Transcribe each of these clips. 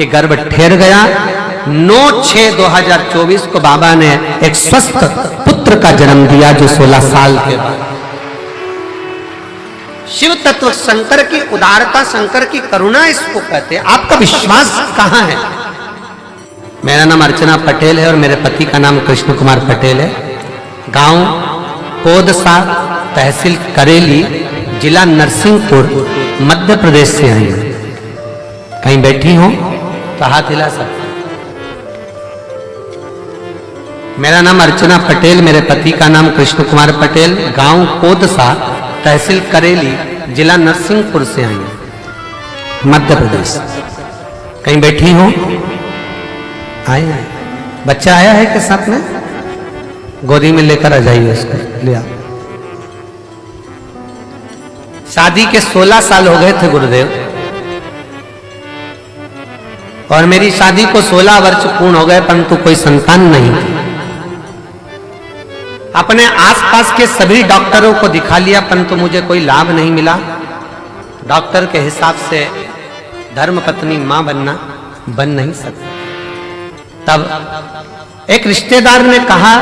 कि गर्भ ठहर गया। 9/6/2024 को बाबा ने एक स्वस्थ पुत्र का जन्म दिया, जो 16 साल के बाद। शिव तत्व शंकर की उदारता, शंकर की करुणा इसको कहते हैं। आपका विश्वास कहां है? मेरा नाम अर्चना पटेल है और मेरे पति का नाम कृष्ण कुमार पटेल है। गांव कोदसा, तहसील करेली, जिला नरसिंहपुर, मध्य प्रदेश से आई हूं। कहीं बैठी हो तो हाथ हिला सकते। मेरा नाम अर्चना पटेल, मेरे पति का नाम कृष्ण कुमार पटेल, गांव कोदसा, तहसील करेली, जिला नरसिंहपुर से आई हूं, मध्य प्रदेश। कहीं बैठी हो? आए। बच्चा आया है के साथ में? गोदी में लेकर आ जाइए उसको, ले आओ। शादी के 16 साल हो गए थे गुरुदेव, और मेरी शादी को 16 वर्ष पूर्ण हो गए, परंतु कोई संतान नहीं थी। अपने आसपास के सभी डॉक्टरों को दिखा लिया, परंतु मुझे कोई लाभ नहीं मिला। डॉक्टर के हिसाब से धर्मपत्नी मां बनना बन नहीं सकती। तब एक रिश्तेदार ने कहा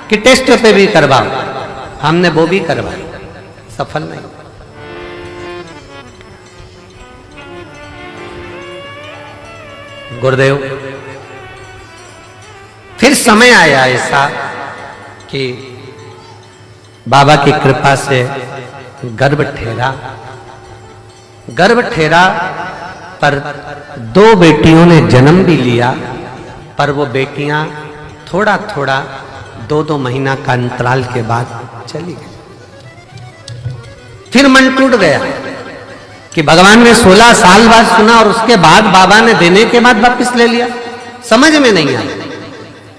कि टेस्ट पे भी करवाओ। हमने वो भी करवाया, सफल नहीं। गुरुदेव, फिर समय आया ऐसा कि बाबा की कृपा से गर्भ ठहरा। गर्भ ठहरा पर 2 बेटियों ने जन्म भी लिया, पर वो बेटियां थोड़ा थोड़ा 2-2 महीना का अंतराल के बाद चली गई। फिर मन टूट गया कि भगवान ने 16 साल बाद सुना और उसके बाद बाबा ने देने के बाद वापस ले लिया। समझ में नहीं आया।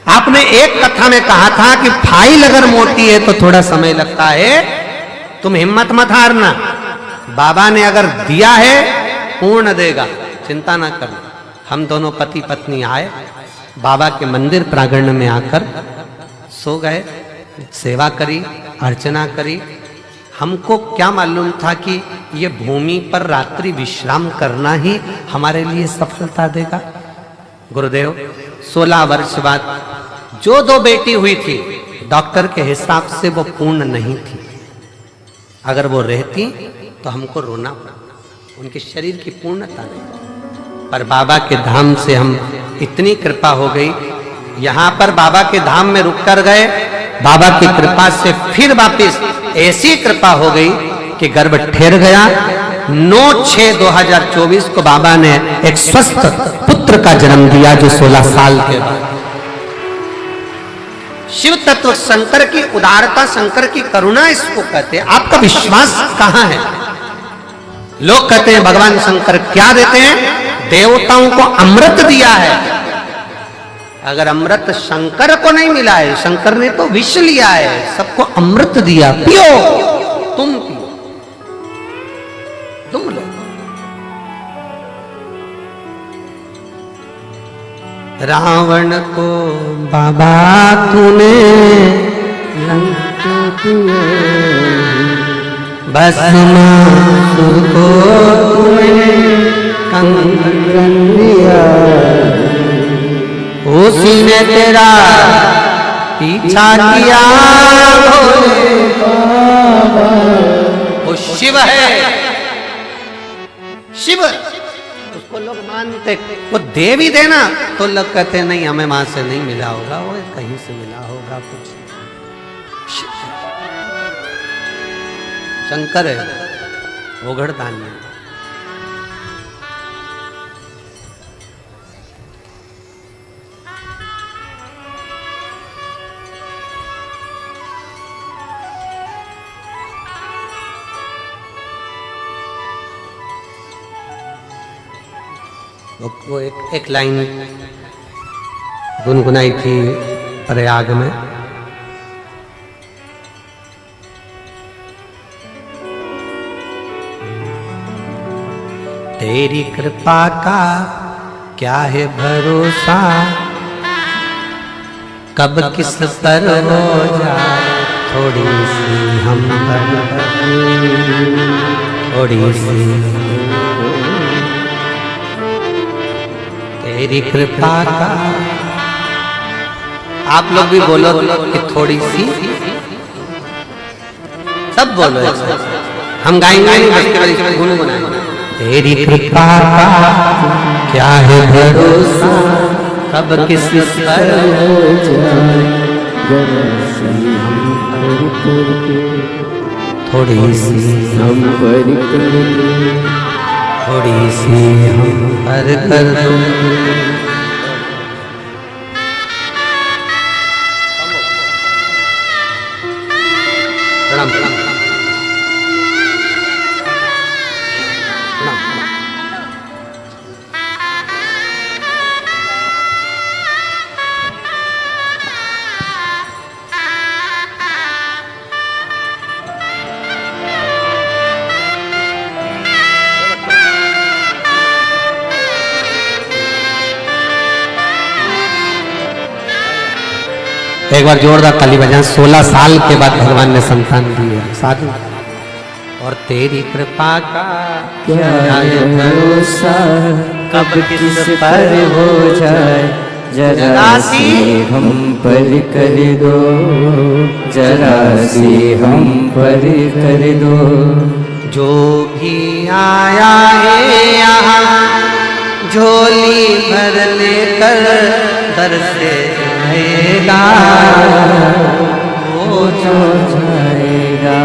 आपने एक कथा में कहा था कि फाइल अगर मोटी है तो थोड़ा समय लगता है, तुम हिम्मत मत हारना। बाबा ने अगर दिया है पूर्ण देगा, चिंता ना करना। हम दोनों पति पत्नी आए, बाबा के मंदिर प्रांगण में आकर सो गए, सेवा करी, अर्चना करी। हमको क्या मालूम था कि ये भूमि पर रात्रि विश्राम करना ही हमारे लिए सफलता देगा। गुरुदेव, 16 वर्ष बाद जो 2 बेटी हुई थी, डॉक्टर के हिसाब से वो पूर्ण नहीं थी। अगर वो रहती तो हमको रोना पड़ता, उनके शरीर की पूर्णता नहीं। पर बाबा के धाम से हम इतनी कृपा हो गई, यहाँ पर बाबा के धाम में रुक कर गए। बाबा की कृपा से फिर वापिस ऐसी कृपा हो गई कि गर्भ ठहर गया। 9/6/2024 को बाबा ने एक स्वस्थ पुत्र का जन्म दिया, जो 16 साल के बाद। शिव तत्व शंकर की उदारता, शंकर की करुणा इसको कहते हैं। आपका विश्वास कहां है? लोग कहते हैं भगवान शंकर क्या देते हैं? देवताओं को अमृत दिया है। अगर अमृत शंकर को नहीं मिला है, शंकर ने तो विष लिया है, सबको अमृत दिया, पियो, तुम पियो, तुम लो। रावण को बाबा तूने लंका दिए, भस्मासुर को तूने कंगन दिया, उसी ने तेरा पीछा किया। वो शिव है, शिव। उसको लोग मानते, वो दे भी देना तो लोग कहते नहीं हमें वहां से नहीं मिला होगा, वो कहीं से मिला होगा कुछ। शंकर है, ओघड़दानी। वो एक लाइन गुनगुनाई थी प्रयाग में। तेरी कृपा का क्या है भरोसा, कब किस पर हो जाए थोड़ी सी हम थोड़ी सी। तेरी कृपा का। आप लोग भी बोलो कि थोड़ी सी, सब बोलो, हम गाएंगे नहीं बस केवल गुनगुनाएंगे। तेरी कृपा का क्या है भरोसा, कब किस पर हो जाए, थोड़ी सी हम पर कर दो, थोड़ी सी हम पर कर दो। प्रणाम प्रणाम। एक बार जोरदार ताली बजाएं। 16 साल के बाद भगवान ने संतान दी है साधु। और तेरी कृपा का क्या है भरोसा, कब किस पर हो जाए, जरा सी हम पर कर दो, जरा सी हम पर कर दो। जो भी आया है यहाँ झोली भर लेकर दर से आएगा, वो जो जाएगा।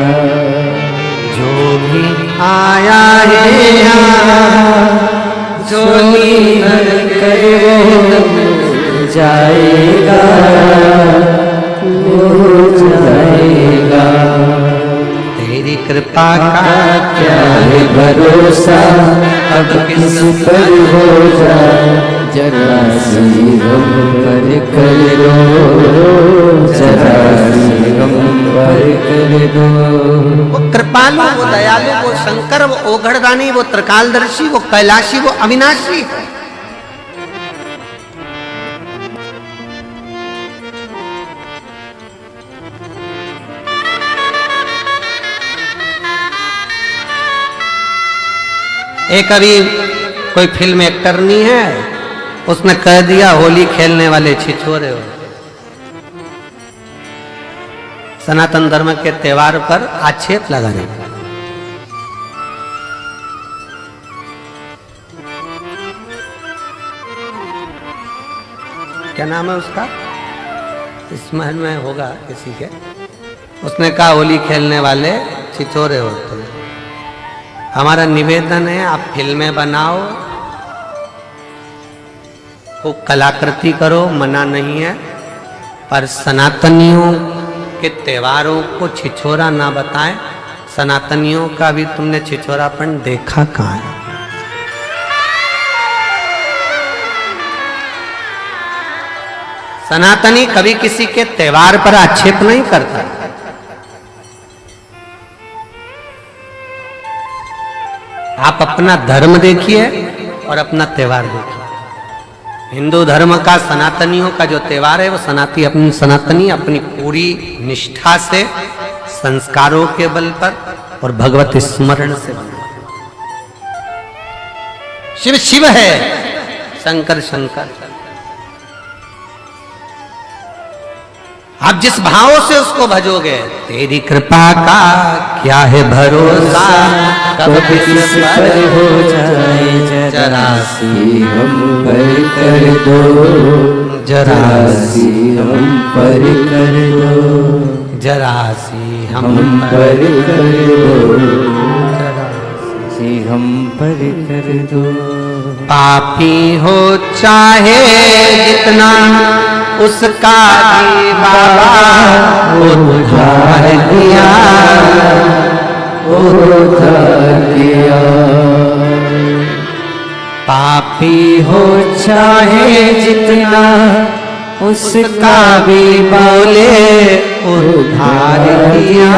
जो भी आया है यहाँ झोली भर कर वो जाएगा, वो जाएगा। तेरी कृपा का क्या है भरोसा, अब किस पर हो जाए, जरा सी हम पर कर दो, जरा सी हम पर कर दो। वो कृपालु, वो दयालु, वो शंकर, वो ओघड़दानी, वो त्रिकालदर्शी, वो कैलाशी, वो अविनाशी है। एक अभी कोई फिल्म एक्टर नहीं है, उसने कह दिया होली खेलने वाले छिछोरे हो। सनातन धर्म के त्योहार पर आक्षेप लगाने का। क्या नाम है उसका, इस महल में होगा किसी के। उसने कहा होली खेलने वाले छिछोरे होते हैं। हमारा निवेदन है आप फिल्में बनाओ, खूब कलाकृति करो, मना नहीं है, पर सनातनियों के त्योहारों को छिछोरा ना बताएं। सनातनियों का भी तुमने छिछोरापन देखा कहाँ है? सनातनी कभी किसी के त्योहार पर आक्षेप नहीं करता। आप अपना धर्म देखिए और अपना त्योहार देखिए। हिंदू धर्म का, सनातनियों का जो त्योहार है वो सनातनी अपनी पूरी निष्ठा से, संस्कारों के बल पर और भगवत स्मरण से शिव शिव है, शंकर शंकर। आप जिस भाव से उसको भजोगे, तेरी कृपा का क्या है भरोसा, कब किस पर हो जाए, जरा सी हम पर कर दो, जरा सी हम पर कर दो, जरा सी हम पर कर दो, जरा सी हम पर कर दो। पापी हो चाहे जितना उसका भी बाबा उद्धार किया, उद्धार किया। पापी हो चाहे जितना उसका भी बोले उद्धार किया,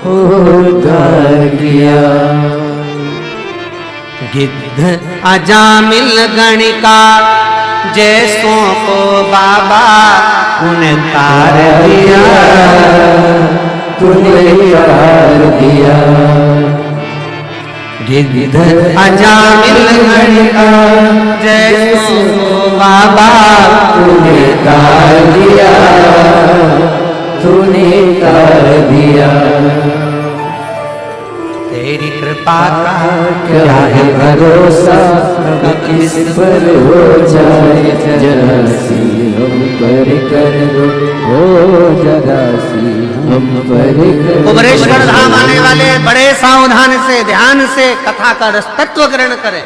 उद्धार किया। गिद्ध अजामिल गणिका जैसों को बाबा तूने तार दिया, तूने तार दिया। गिद्ध अजामिल गणिका जैसों भरोसा अब किस पर हो जाए, जरा सी हम पर कर दो, हो जरा सी हम पर कर। कुबरेश्वर धाम आने वाले बड़े सावधान से ध्यान से कथा का रसतत्व ग्रहण करें।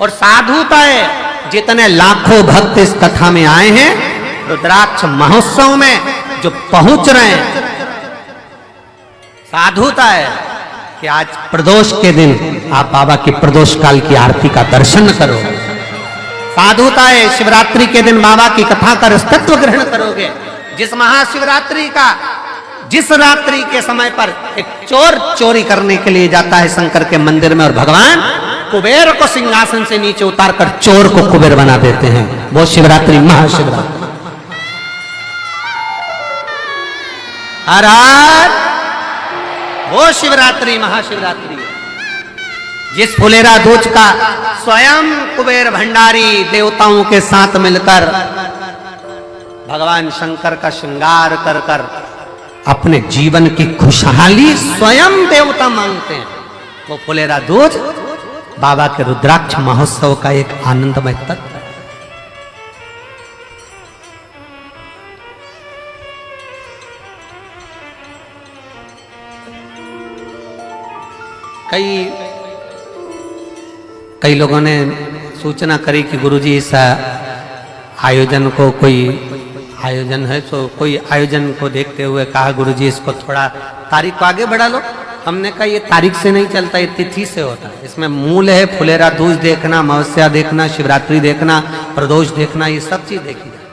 और साधुताएं जितने लाखों भक्त इस कथा में आए हैं, रुद्राक्ष महोत्सव में जो पहुंच रहे हैं, साधुता है कि आज प्रदोष के दिन आप बाबा की प्रदोष काल की आरती का दर्शन करो। साधुता है शिवरात्रि के दिन बाबा की कथा का रसतत्व ग्रहण करोगे। जिस महाशिवरात्रि का, जिस रात्रि के समय पर एक चोर चोरी करने के लिए जाता है शंकर के मंदिर में और भगवान कुबेर को सिंहासन से नीचे उतारकर चोर को कुबेर बना देते हैं, वो शिवरात्रि महाशिवरात्रि। हर हर, वो शिवरात्रि महाशिवरात्रि है। जिस फुलेरा दूज का स्वयं कुबेर भंडारी देवताओं के साथ मिलकर भगवान शंकर का श्रृंगार कर कर अपने जीवन की खुशहाली स्वयं देवता मांगते हैं, वो फुलेरा दूज बाबा के रुद्राक्ष महोत्सव का एक आनंदमय तत्व है। कई लोगों ने सूचना करी कि गुरुजी इस आयोजन को, कोई आयोजन है तो कोई आयोजन को देखते हुए कहा गुरुजी इसको थोड़ा तारीख को आगे बढ़ा लो। हमने कहा ये तारीख से नहीं चलता, ये तिथि से होता है। इसमें मूल है फुलेरा दूज देखना, अमावस्या देखना, शिवरात्रि देखना, प्रदोष देखना, ये सब चीज देखी जाए।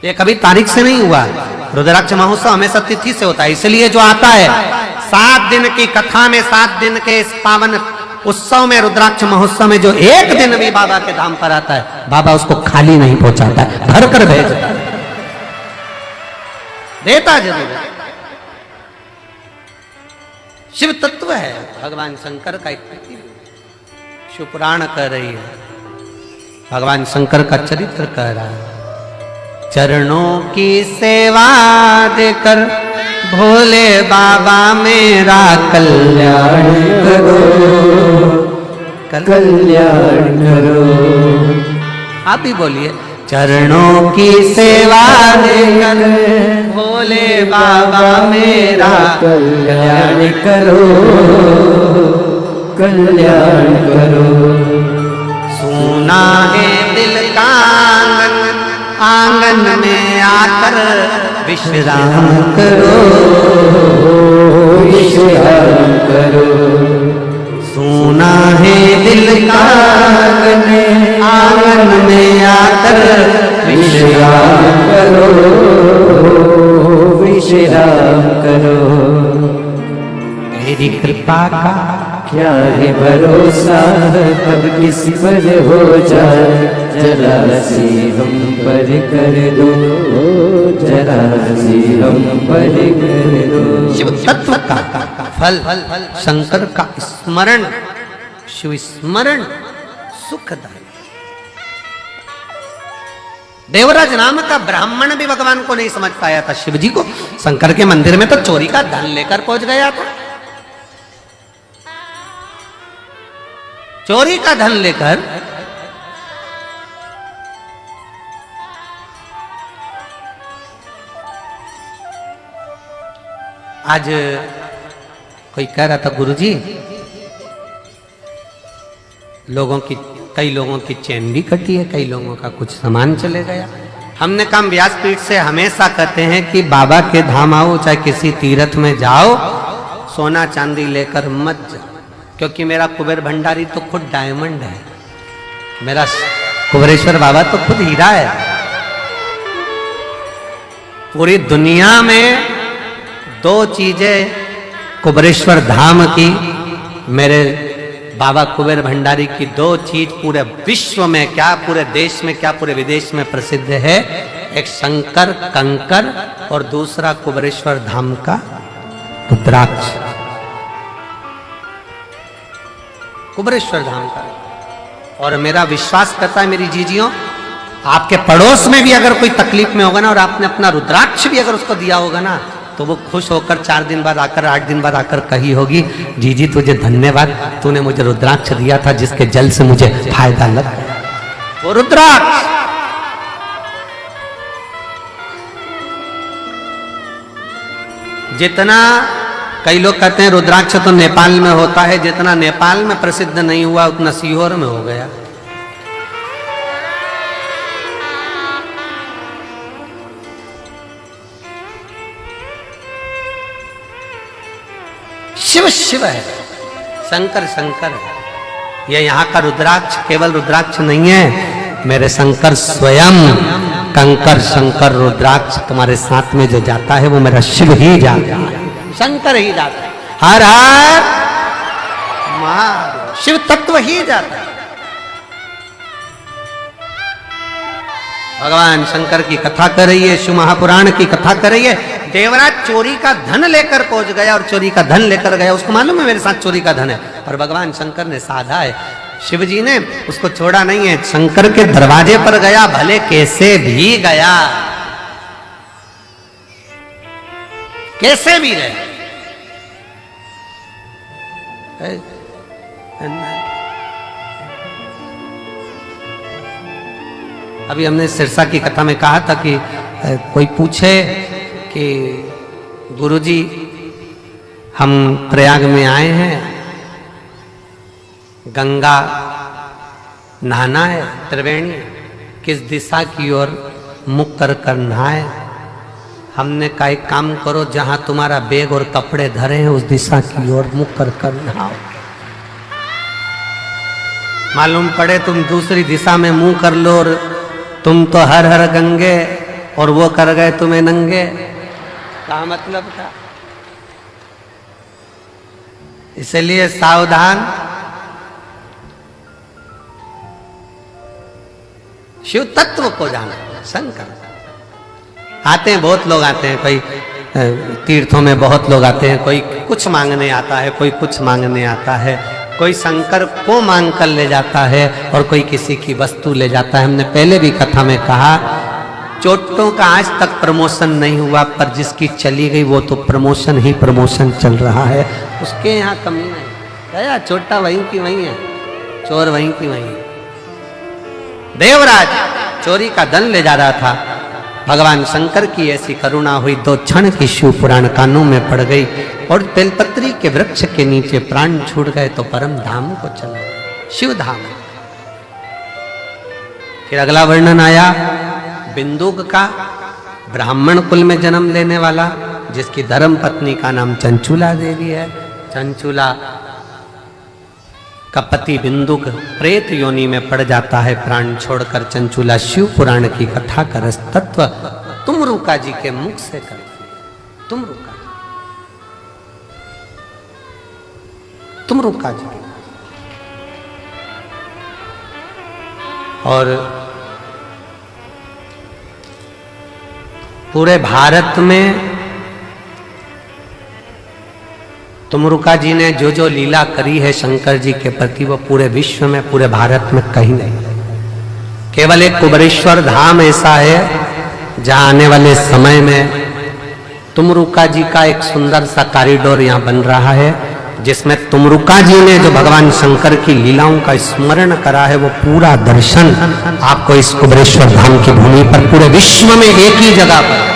ये कभी तारीख से नहीं हुआ। रुद्राक्ष महोत्सव हमेशा तिथि से होता है। इसलिए जो आता है 7 दिन की कथा में, 7 दिन के इस पावन उत्सव में, रुद्राक्ष महोत्सव में जो एक दिन भी बाबा के धाम पर आता है, बाबा उसको खाली नहीं पहुंचाता है, भर कर भेजता है, देता जरूर है। शिव तत्व है भगवान शंकर का एक शिव पुराण कह रही है, भगवान शंकर का चरित्र कह रहा है। चरणों की सेवा देकर भोले बाबा मेरा कल्याण करो, कल्याण करो। आप भी बोलिए, चरणों की सेवा देकर भोले बाबा मेरा कल्याण करो, कल्याण करो। सुना है दिल का आंगन में आकर विश्राम करो, विश्राम करो। सुना है दिल का आंगन में आकर विश्राम करो, विश्राम करो। तेरी कृपा का क्या है भरोसा, अब किस पर हो जाए, जरा सी हम पर कर दो, जरा सी हम पर कर दो। शिव तत्व का फल शंकर का स्मरण, शिव स्मरण सुखदायक। देवराज नाम का ब्राह्मण भी भगवान को नहीं समझ पाया था। शिव जी को शंकर के मंदिर में तो चोरी का धन लेकर पहुंच गया था, चोरी का धन लेकर। आज कोई कह रहा था गुरुजी कई लोगों की चैन भी कटी है, कई लोगों का कुछ सामान चले गया। हमने कहा व्यासपीठ से हमेशा कहते हैं कि बाबा के धाम आओ, चाहे किसी तीर्थ में जाओ, सोना चांदी लेकर मत जाओ, क्योंकि मेरा कुबेर भंडारी तो खुद डायमंड है, मेरा कुबेरेश्वर बाबा तो खुद हीरा है। पूरी दुनिया में 2 चीजें कुबेरेश्वर धाम की, मेरे बाबा कुबेर भंडारी की 2 चीज पूरे विश्व में, क्या पूरे देश में, क्या पूरे विदेश में प्रसिद्ध है। एक शंकर कंकर और दूसरा कुबेरेश्वर धाम का रुद्राक्ष, कुबेरेश्वर धाम का। और मेरा विश्वास करता है मेरी जीजियों, आपके पड़ोस में भी अगर कोई तकलीफ में होगा ना, और आपने अपना रुद्राक्ष भी अगर उसको दिया होगा ना, तो वो खुश होकर 4 दिन बाद आकर 8 दिन बाद आकर कही होगी, जीजी तुझे धन्यवाद, तूने मुझे रुद्राक्ष दिया था जिसके जल से मुझे फायदा लग गया। वो रुद्राक्ष जितना, कई लोग कहते हैं रुद्राक्ष तो नेपाल में होता है, जितना नेपाल में प्रसिद्ध नहीं हुआ उतना सीहोर में हो गया। शिव शिव है, शंकर शंकर है। यह यहाँ का रुद्राक्ष केवल रुद्राक्ष नहीं है, मेरे शंकर स्वयं कंकर शंकर रुद्राक्ष तुम्हारे साथ में जो जाता है वो मेरा शिव ही जाता है, शंकर ही जाता है। हर हर महादेव, शिव तत्व ही जाता है। भगवान शंकर की कथा कर रही है, शिव महापुराण की कथा कर रही है। देवराज चोरी का धन लेकर पहुंच गया और चोरी का धन लेकर गया, उसको मालूम है मेरे साथ चोरी का धन है, और भगवान शंकर ने साधा है, शिव जी ने उसको छोड़ा नहीं है। शंकर के दरवाजे पर गया, भले कैसे भी गया, कैसे भी गया। अभी हमने सिरसा की कथा में कहा था कि कोई पूछे कि गुरुजी हम प्रयाग में आए हैं, गंगा नहाना है, त्रिवेणी किस दिशा की ओर मुख कर कर नहाए। हमने कहा एक काम करो, जहां तुम्हारा बैग और कपड़े धरे हैं उस दिशा की ओर मुख कर कर नहाओ। मालूम पड़े तुम दूसरी दिशा में मुंह कर लो और तुम तो हर हर गंगे और वो कर गए तुम्हें नंगे, क्या मतलब था। इसलिए सावधान। शिव तत्व को जाना। शंकर आते हैं, बहुत लोग आते हैं, कोई तीर्थों में बहुत लोग आते हैं, कोई कुछ मांगने आता है, कोई कुछ मांगने आता है, कोई शंकर को मांग कर ले जाता है और कोई किसी की वस्तु ले जाता है। हमने पहले भी कथा में कहा, चोटों का आज तक प्रमोशन नहीं हुआ, पर जिसकी चली गई वो तो प्रमोशन ही प्रमोशन चल रहा है, उसके यहाँ कमी नहीं। गया चोटा वहीं की वहीं है, चोर वहीं की वहीं है। देवराज चोरी का धन ले जा रहा था, भगवान शंकर की ऐसी करुणा हुई, 2 क्षण की शिव पुराण कानों में पड़ गई और बेलपत्री के वृक्ष के नीचे प्राण छूट गए तो परम धाम को चल गए, शिव धाम। फिर अगला वर्णन आया बिंदुक का, ब्राह्मण कुल में जन्म लेने वाला, जिसकी धर्म पत्नी का नाम चंचूला देवी है। चंचूला का पति बिंदुक प्रेत योनि में पड़ जाता है प्राण छोड़कर। चंचूला शिव पुराण की कथा का रस तत्व तुमरुका जी के मुख से कर, तुमरुका जी के। और पूरे भारत में तुमरुका जी ने जो जो लीला करी है शंकर जी के प्रति, वो पूरे विश्व में, पूरे भारत में कहीं नहीं। केवल एक कुबरेश्वर धाम ऐसा है जहां आने वाले समय में तुमरुका जी का एक सुंदर सा कॉरिडोर यहाँ बन रहा है, जिसमें तुमरुका जी ने जो भगवान शंकर की लीलाओं का स्मरण करा है वो पूरा दर्शन आपको इस कुबरेश्वर धाम की भूमि पर पूरे विश्व में एक ही जगह पर